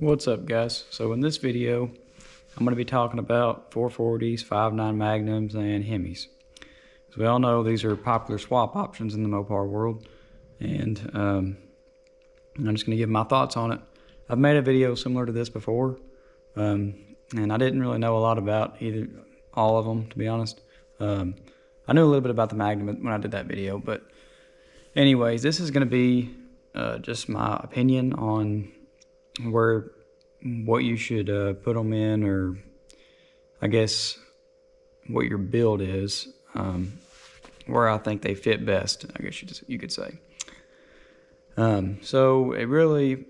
What's up, guys? So in this video I'm going to be talking about 440s, 5.9 Magnums, and Hemis. As we all know, these are popular swap options in the Mopar world, and I'm just going to give my thoughts on it. I've made a video similar to this before, and I didn't really know a lot about all of them, to be honest. I knew a little bit about the Magnum when I did that video, but anyways, this is going to be just my opinion on what you should put them in, or I guess what your build is, where I think they fit best, I guess you could say. So it really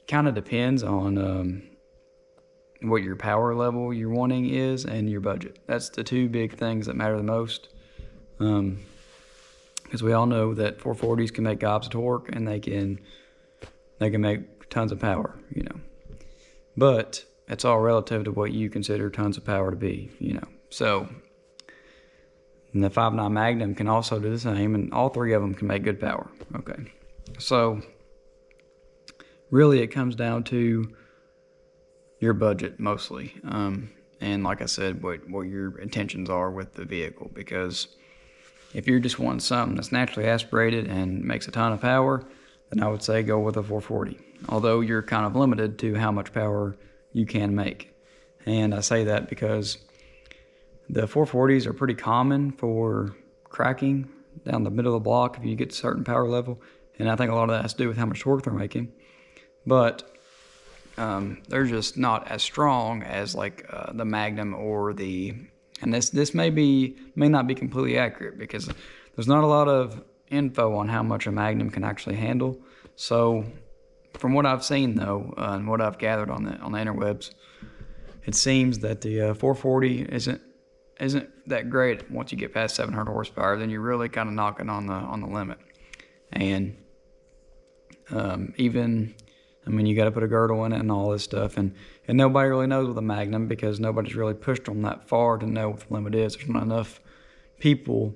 kind of depends on what your power level you're wanting is and your budget. That's the two big things that matter the most, because we all know that 440s can make gobs of torque, and they can make tons of power, you know. But it's all relative to what you consider tons of power to be, you know. So, and the 5.9 Magnum can also do the same, and all three of them can make good power. Okay, so really it comes down to your budget mostly, and like I said, what your intentions are with the vehicle. Because if you're just wanting something that's naturally aspirated and makes a ton of power, then I would say go with a 440. Although you're kind of limited to how much power you can make. And I say that because the 440s are pretty common for cracking down the middle of the block if you get to a certain power level. And I think a lot of that has to do with how much torque they're making. But they're just not as strong as like the Magnum or the... And this may not be completely accurate, because there's not a lot of info on how much a Magnum can actually handle. So from what I've seen though, and what I've gathered on the interwebs, it seems that the 440 isn't that great. Once you get past 700 horsepower, then you're really kind of knocking on the limit. And even, I mean, you got to put a girdle in it and all this stuff, and nobody really knows with a Magnum, because nobody's really pushed them that far to know what the limit is. There's not enough people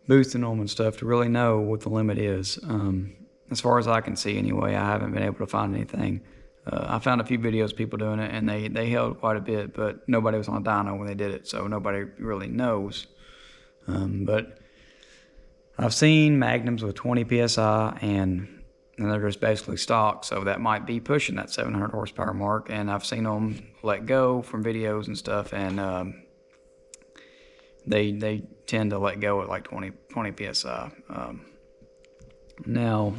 boosting them and stuff to really know what the limit is. As far as I can see anyway, I haven't been able to find anything. I found a few videos of people doing it, and they held quite a bit, but nobody was on a dyno when they did it, so nobody really knows. But I've seen Magnums with 20 psi, and they're just basically stock, so that might be pushing that 700 horsepower mark. And I've seen them let go from videos and stuff, and they tend to let go at like 20 psi. Now,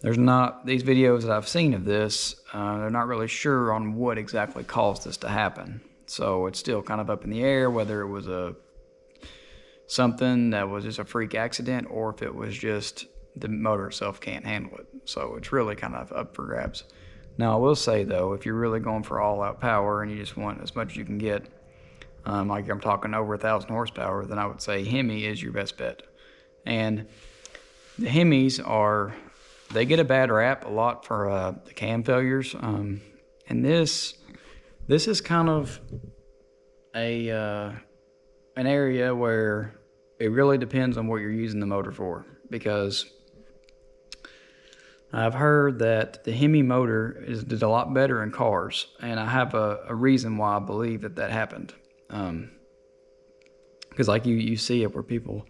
there's not, these videos that I've seen of this, they're not really sure on what exactly caused this to happen. So it's still kind of up in the air whether it was something that was just a freak accident, or if it was just the motor itself can't handle it. So it's really kind of up for grabs. Now, I will say though, if you're really going for all out power and you just want as much as you can get, like I'm talking over 1,000 horsepower, then I would say Hemi is your best bet. And the Hemis they get a bad rap a lot for the cam failures. And this is kind of an area where it really depends on what you're using the motor for. Because I've heard that the Hemi motor did a lot better in cars, and I have a reason why I believe that happened. Because like you see it where people,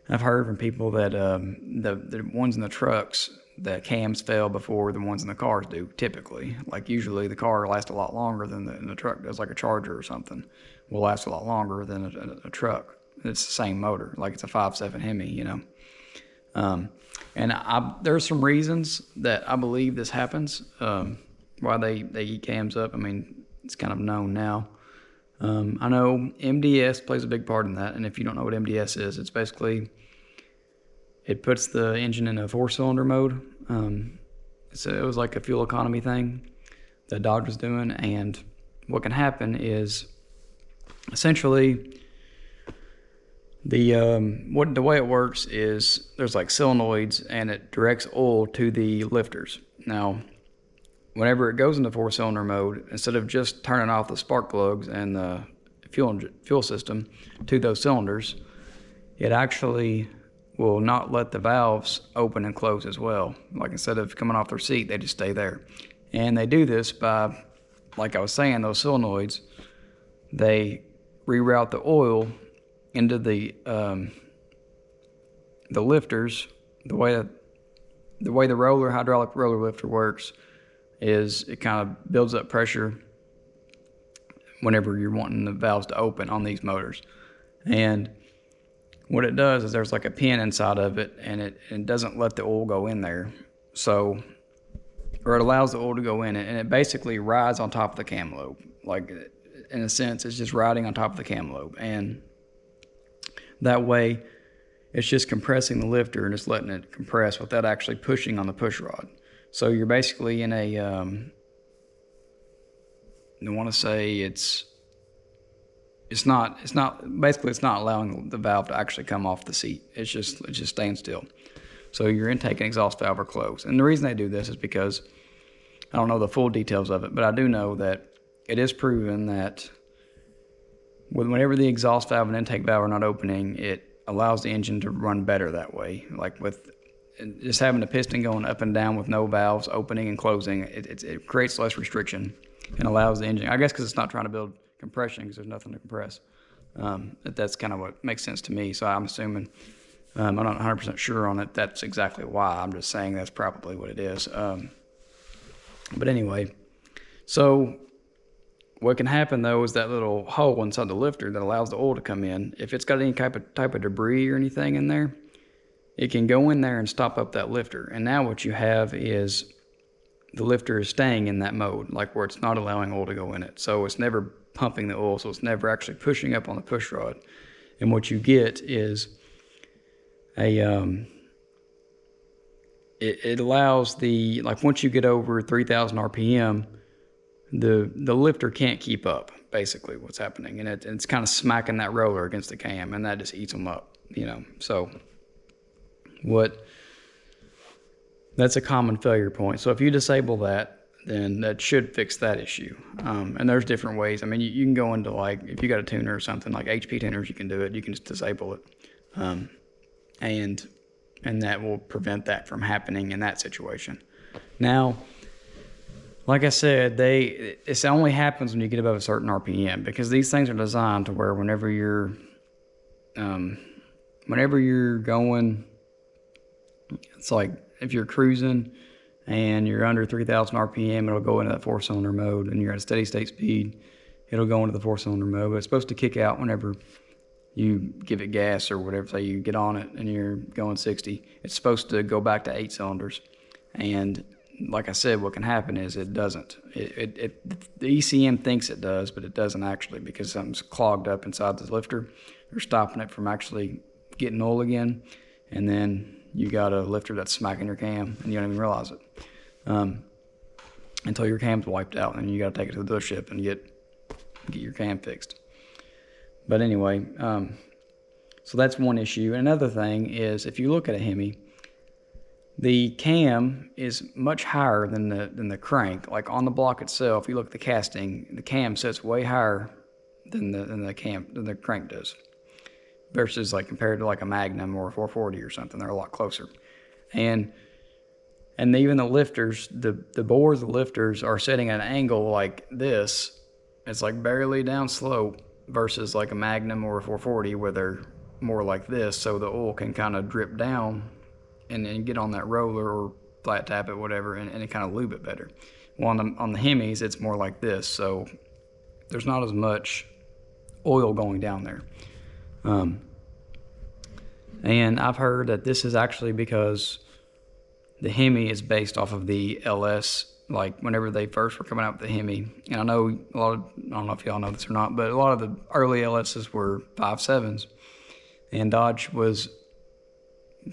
I've heard from people that the ones in the trucks, the cams fail before the ones in the cars do, typically. Like usually the car lasts a lot longer than the truck does. Like a Charger or something will last a lot longer than a truck. It's the same motor, like it's a 5.7 Hemi, you know. And there's some reasons that I believe this happens, why they eat cams up. I mean, it's kind of known now. I know MDS plays a big part in that, and if you don't know what MDS is, it's basically, it puts the engine in a 4-cylinder mode. It was like a fuel economy thing that Dodge was doing, and what can happen is essentially the way it works is there's like solenoids, and it directs oil to the lifters. Now, whenever it goes into 4-cylinder mode, instead of just turning off the spark plugs and the fuel system to those cylinders, it actually will not let the valves open and close as well. Like instead of coming off their seat, they just stay there. And they do this by, like I was saying, those solenoids, they reroute the oil into the lifters. The way the hydraulic roller lifter works is it kind of builds up pressure whenever you're wanting the valves to open on these motors. And what it does is there's like a pin inside of it, and it doesn't let the oil go in there. So, or it allows the oil to go in it, and it basically rides on top of the cam lobe. Like, in a sense, it's just riding on top of the cam lobe. And that way, it's just compressing the lifter and just letting it compress without actually pushing on the push rod. So you're basically in a, I want to say it's not allowing the valve to actually come off the seat. It's just staying still. So your intake and exhaust valve are closed. And the reason they do this is because, I don't know the full details of it, but I do know that it is proven that whenever the exhaust valve and intake valve are not opening, it allows the engine to run better that way. Like with just having the piston going up and down with no valves opening and closing, it creates less restriction and allows the engine, I guess because it's not trying to build compression because there's nothing to compress. That's kind of what makes sense to me. So I'm assuming, I'm not 100% sure on it. That's exactly why. I'm just saying that's probably what it is. But anyway, so what can happen though is that little hole inside the lifter that allows the oil to come in, if it's got any type of debris or anything in there, it can go in there and stop up that lifter. And now what you have is the lifter is staying in that mode, like where it's not allowing oil to go in it. So it's never pumping the oil, so it's never actually pushing up on the push rod. And what you get is it allows like once you get over 3,000 RPM, the lifter can't keep up, basically what's happening. And it's kind of smacking that roller against the cam, and that just eats them up, So that's a common failure point. So if you disable that, then that should fix that issue. And there's different ways. I mean, you can go into, like, if you got a tuner or something, like HP tuners, you can do it. You can just disable it. And that will prevent that from happening in that situation. Now, like I said, it only happens when you get above a certain RPM, because these things are designed to where whenever you're going, it's like if you're cruising and you're under 3,000 RPM, it'll go into that 4-cylinder mode, and you're at a steady state speed, it'll go into the 4-cylinder mode. But it's supposed to kick out whenever you give it gas or whatever. Say you get on it and you're going 60, it's supposed to go back to 8 cylinders. And like I said, what can happen is it doesn't. The ECM thinks it does, but it doesn't actually, because something's clogged up inside the lifter. They're stopping it from actually getting oil again, and then you got a lifter that's smacking your cam and you don't even realize it until your cam's wiped out, and you got to take it to the dealership and get your cam fixed. But anyway, so that's one issue. And another thing is, if you look at a Hemi, the cam is much higher than the crank. Like on the block itself, you look at the casting, the cam sits way higher than the crank does, versus like compared to like a Magnum or a 440 or something. They're a lot closer. And even the lifters, the bores of the lifters are setting at an angle like this. It's like barely down slope, versus like a Magnum or a 440 where they're more like this, so the oil can kind of drip down and get on that roller or flat tap it, whatever, and it kind of lube it better. Well, on the Hemis, it's more like this, so there's not as much oil going down there. And I've heard that this is actually because the Hemi is based off of the LS. Like whenever they first were coming out with the Hemi, and I know I don't know if y'all know this or not, but a lot of the early LSs were 5.7s, and Dodge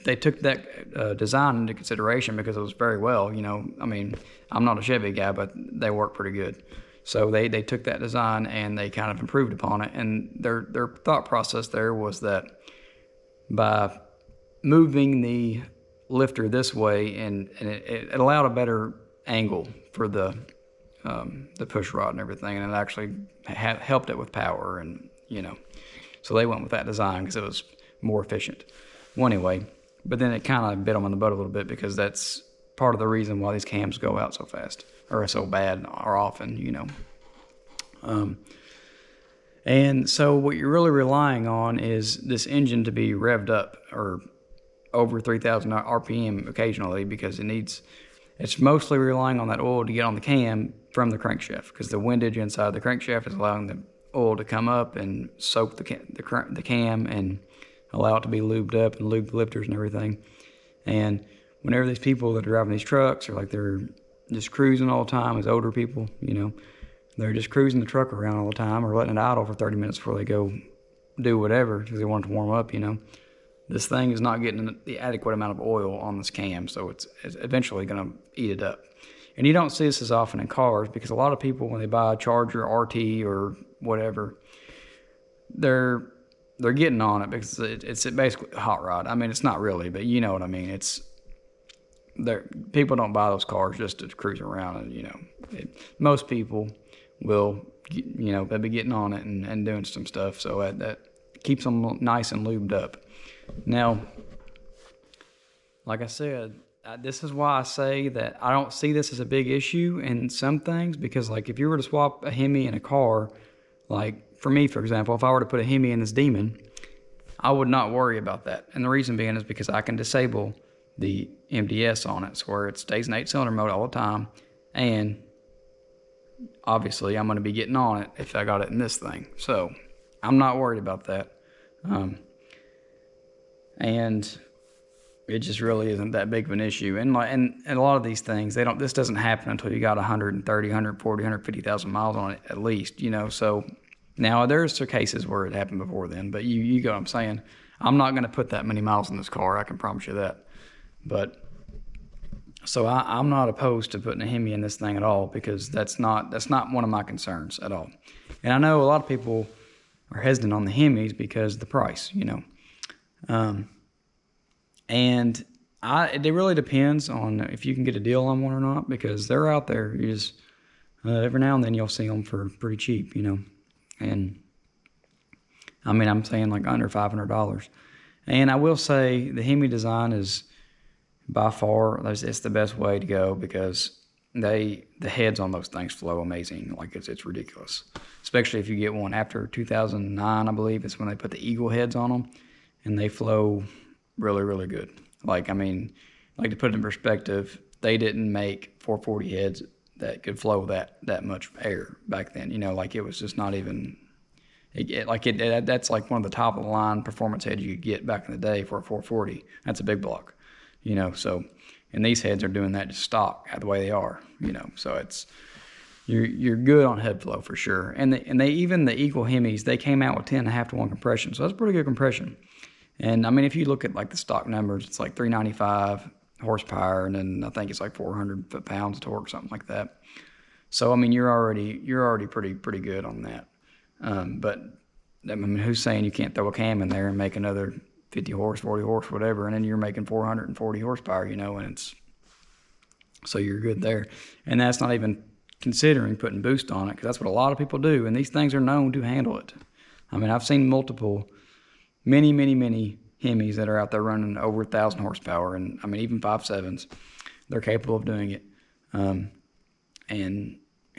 they took that design into consideration because it was very well, I mean, I'm not a Chevy guy, but they work pretty good. So they took that design and they kind of improved upon it, and their thought process there was that by moving the lifter this way, and it allowed a better angle for the push rod and everything, and it actually helped it with power, and so they went with that design because it was more efficient. Well, anyway, But then it kind of bit them in the butt a little bit because that's part of the reason why these cams go out so fast or so bad or often, you know. And so what you're really relying on is this engine to be revved up or over 3,000 RPM occasionally, because it's mostly relying on that oil to get on the cam from the crankshaft, because the windage inside the crankshaft is allowing the oil to come up and soak the cam and allow it to be lubed up and lube the lifters and everything. And whenever these people that are driving these trucks are like they're just cruising all the time, as older people, you know, they're just cruising the truck around all the time or letting it idle for 30 minutes before they go do whatever because they want it to warm up, you know. This thing is not getting the adequate amount of oil on this cam, so it's eventually going to eat it up. And you don't see this as often in cars because a lot of people, when they buy a Charger RT or whatever, they're getting on it because it's basically a hot rod. I mean, it's not really, but you know what I mean. People don't buy those cars just to cruise around, and you know, most people will, you know, they'll be getting on it and doing some stuff, so that keeps them nice and lubed up. Now, like I said, this is why I say that I don't see this as a big issue in some things, because like if you were to swap a Hemi in a car, like for me, for example, if I were to put a Hemi in this Demon, I would not worry about that. And the reason being is because I can disable the MDS on it, so where it stays in 8-cylinder mode all the time, and obviously I'm going to be getting on it if I got it in this thing. So I'm not worried about that. And it just really isn't that big of an issue. And a lot of these things, this doesn't happen until you got 130, 140, 150,000 miles on it at least, you know. So now there's some cases where it happened before then, but you get what I'm saying. I'm not going to put that many miles in this car, I can promise you that. But so I'm not opposed to putting a Hemi in this thing at all, because that's not one of my concerns at all. And I know a lot of people are hesitant on the Hemis because of the price, you know. And it really depends on if you can get a deal on one or not, because they're out there. You just every now and then you'll see them for pretty cheap, you know. And I mean, I'm saying like under $500. And I will say the Hemi design is by far it's the best way to go, because the heads on those things flow amazing. Like it's ridiculous, especially if you get one after 2009, I believe it's when they put the Eagle heads on them, and they flow really, really good. Like, I mean, like to put it in perspective, they didn't make 440 heads that could flow that much air back then. You know, like it was just not even, that's like one of the top of the line performance heads you could get back in the day for a 440. That's a big block, you know. So, and these heads are doing that just stock the way they are, you know. So you're good on head flow for sure. And they even the Eagle Hemis, they came out with 10.5-to-1 compression, so that's pretty good compression. And I mean, if you look at like the stock numbers, it's like 395 horsepower, and then I think it's like 400 foot-pounds of torque, something like that. So I mean, you're already pretty good on that. But I mean, who's saying you can't throw a cam in there and make another 50 horse, 40 horse, whatever, and then you're making 440 horsepower, you know, and so you're good there. And that's not even considering putting boost on it, because that's what a lot of people do, and these things are known to handle it. I mean, I've seen many Hemis that are out there running over 1,000 horsepower, and I mean, even 5.7s, they're capable of doing it. And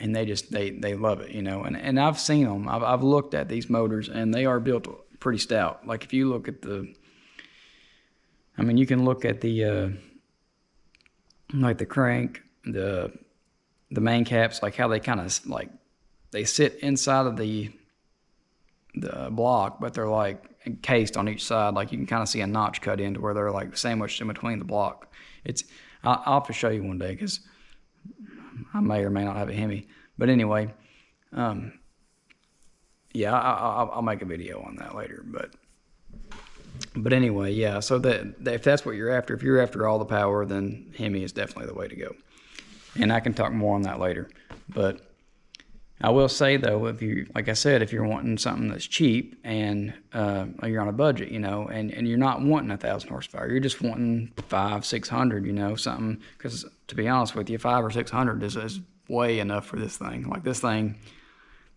they love it, you know. And I've seen them. I've looked at these motors, and they are built pretty stout. Like if you look at you can look at the like the crank, the main caps, like how they kind of like they sit inside of the block, but they're like encased on each side. Like you can kind of see a notch cut into where they're like sandwiched in between the block. I'll have to show you one day, because I may or may not have a Hemi. But anyway, yeah, I'll make a video on that later. But anyway, yeah. So that if that's what you're after, if you're after all the power, then Hemi is definitely the way to go. And I can talk more on that later. But I will say though, like I said, if you're wanting something that's cheap and you're on a budget, you know, and you're not wanting 1,000 horsepower, you're just wanting 500-600, you know, something. Because to be honest with you, 500 or 600 is way enough for this thing. Like this thing,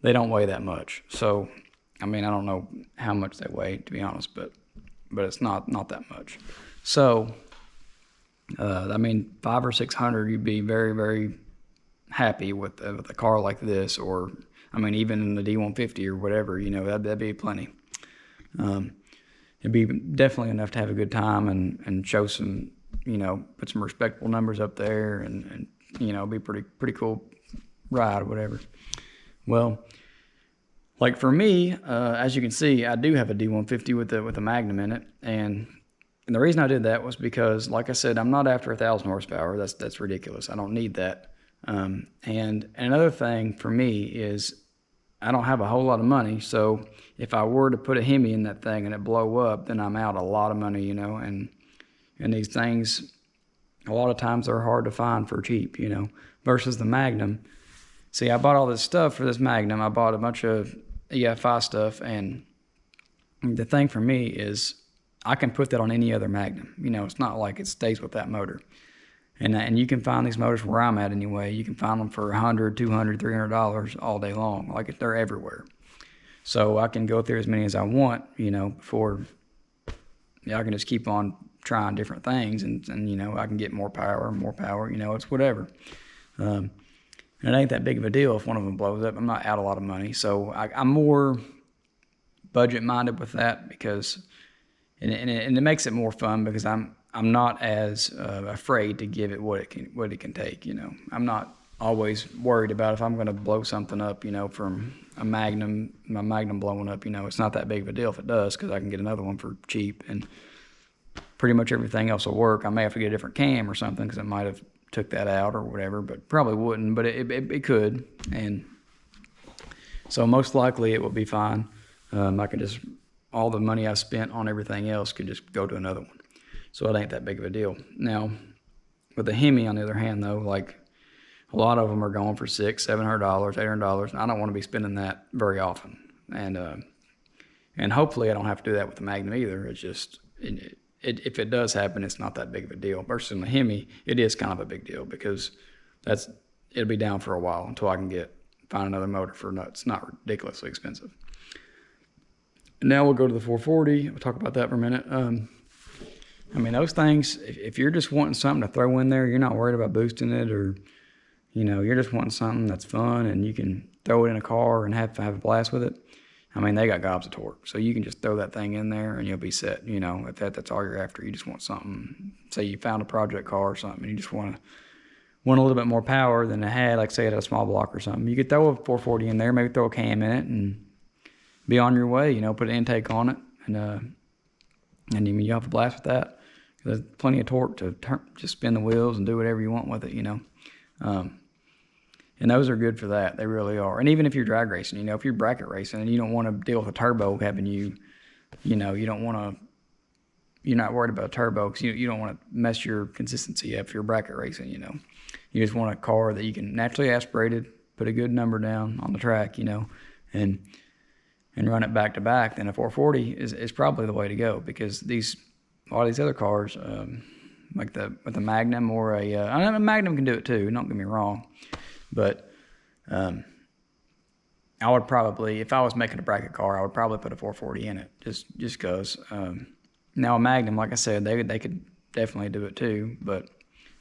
they don't weigh that much. So, I mean, I don't know how much they weigh, to be honest, but it's not that much. So, I mean, 500 or 600, you'd be very, very happy with a car like this, or I mean, even in the D150 or whatever, you know, that'd be plenty. It'd be definitely enough to have a good time and show some, you know, put some respectable numbers up there, and you know, be pretty cool ride or whatever. Well, like for me, as you can see, I do have a D150 with a Magnum in it, and the reason I did that was because, like I said, I'm not after 1,000 horsepower. That's ridiculous. I don't need that. And another thing for me is I don't have a whole lot of money, so if I were to put a Hemi in that thing and it blow up, then I'm out a lot of money, you know. And these things, a lot of times they're hard to find for cheap, you know. Versus the Magnum. See, I bought all this stuff for this Magnum. I bought a bunch of EFI stuff, and the thing for me is I can put that on any other Magnum. You know, it's not like it stays with that motor. And you can find these motors where I'm at anyway. You can find them for $100, $200, $300 all day long. Like, they're everywhere. So I can go through as many as I want, you know, before, I can just keep on trying different things, and you know, I can get more power, you know, it's whatever. And it ain't that big of a deal if one of them blows up. I'm not out a lot of money. So I'm more budget minded with that, because, and it makes it more fun, because I'm not as afraid to give it what it can take. You know, I'm not always worried about if I'm going to blow something up. You know, from my Magnum blowing up. You know, it's not that big of a deal if it does, because I can get another one for cheap, and pretty much everything else will work. I may have to get a different cam or something, because it might have took that out or whatever, but probably wouldn't. But it could, and so most likely it will be fine. I can just, all the money I spent on everything else could just go to another one. So it ain't that big of a deal. Now, with the Hemi, on the other hand, though, like, a lot of them are going for $600, $700, $800, and I don't want to be spending that very often. And hopefully I don't have to do that with the Magnum either. It's just, if it does happen, it's not that big of a deal. Versus the Hemi, it is kind of a big deal, because it'll be down for a while until I can find another motor for it's not ridiculously expensive. Now we'll go to the 440. We'll talk about that for a minute. I mean, those things, if you're just wanting something to throw in there, you're not worried about boosting it, or, you know, you're just wanting something that's fun and you can throw it in a car and have a blast with it. I mean, they got gobs of torque, so you can just throw that thing in there and you'll be set. You know, if that's all you're after, you just want something. Say you found a project car or something, and you just want a little bit more power than it had, like say it had a small block or something. You could throw a 440 in there, maybe throw a cam in it, and be on your way. You know, put an intake on it, and you have a blast with that. There's plenty of torque to just spin the wheels and do whatever you want with it, you know. And those are good for that. They really are. And even if you're drag racing, you know, if you're bracket racing and you don't want to deal with a turbo having you know, you're not worried about a turbo, because you don't want to mess your consistency up if you're bracket racing, you know. You just want a car that you can naturally aspirate it, put a good number down on the track, you know, and run it back to back. Then a 440 is probably the way to go, because a lot of these other cars, like with a Magnum or a Magnum can do it too, don't get me wrong, but I would probably, if I was making a bracket car, I would probably put a 440 in it, just because. Now a Magnum, like I said, they could definitely do it too, but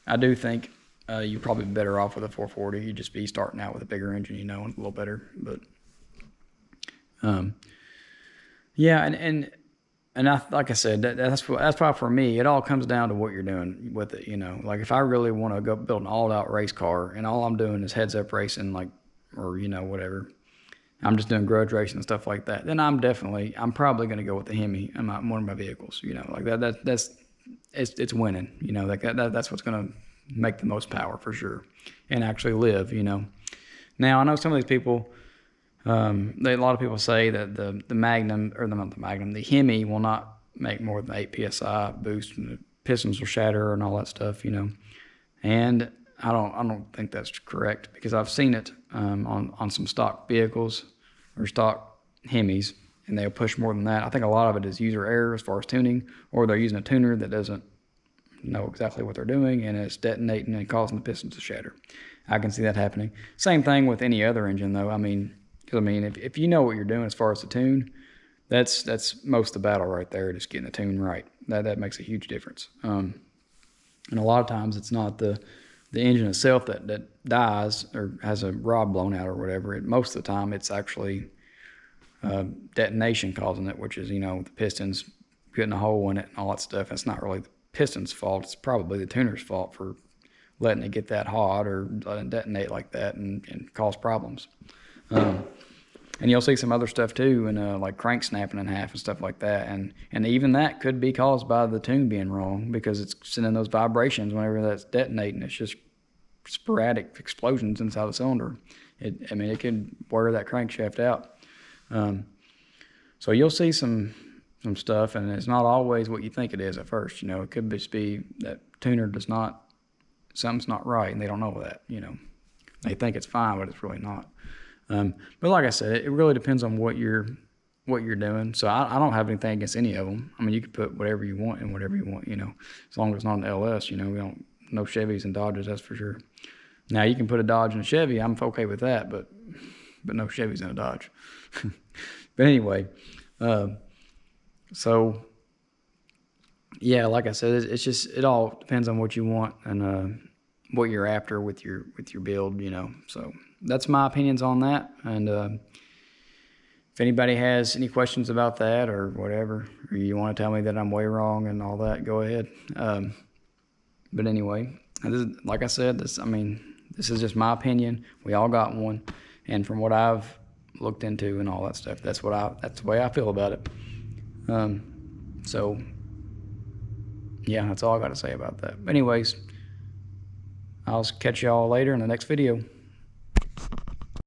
I do think you'd probably be better off with a 440. You'd just be starting out with a bigger engine, you know, and a little better. But yeah, and like I said, that's probably for me. It all comes down to what you're doing with it, you know. Like, if I really want to go build an all-out race car and all I'm doing is heads-up racing, like, or, you know, whatever, I'm just doing grudge racing and stuff like that, then I'm probably going to go with the Hemi in one of my vehicles, you know. Like, it's winning, you know. Like, that's what's going to make the most power for sure, and actually live, you know. Now, I know some of these people, a lot of people say that the Magnum, or not the Magnum, the Hemi will not make more than 8 psi boost, and the pistons will shatter and all that stuff, you know. And I don't think that's correct, because I've seen it on some stock vehicles or stock Hemis, and they'll push more than that. I think a lot of it is user error as far as tuning, or they're using a tuner that doesn't know exactly what they're doing, and it's detonating and causing the pistons to shatter. I can see that happening. Same thing with any other engine, though. I mean, if you know what you're doing as far as the tune, That's most of the battle right there, just getting the tune right. That makes a huge difference. And a lot of times it's not the engine itself that dies or has a rod blown out or whatever. Most of the time it's actually detonation causing it, which is, you know, the pistons getting a hole in it and all that stuff. It's not really the piston's fault. It's probably the tuner's fault for letting it get that hot or letting it detonate like that and cause problems. And you'll see some other stuff too, and like crank snapping in half and stuff like that. And even that could be caused by the tune being wrong, because it's sending those vibrations whenever that's detonating. It's just sporadic explosions inside the cylinder. It could wear that crankshaft out. So you'll see some stuff, and it's not always what you think it is at first. You know, it could just be that tuner something's not right, and they don't know that. You know, they think it's fine, but it's really not. But like I said, it really depends on what you're doing. So I don't have anything against any of them. I mean, you can put whatever you want in whatever you want, you know, as long as it's not an LS. You know, no Chevys and Dodges, that's for sure. Now you can put a Dodge in a Chevy. I'm okay with that, but no Chevys in a Dodge. But anyway, so yeah, like I said, it all depends on what you want and what you're after with your build, you know. So that's my opinions on that. And if anybody has any questions about that or whatever, or you want to tell me that I'm way wrong and all that, go ahead. But anyway, like I said, this is just my opinion. We all got one, and from what I've looked into and all that stuff, that's the way I feel about it. So yeah, that's all I got to say about that. Anyways, I'll catch y'all later in the next video.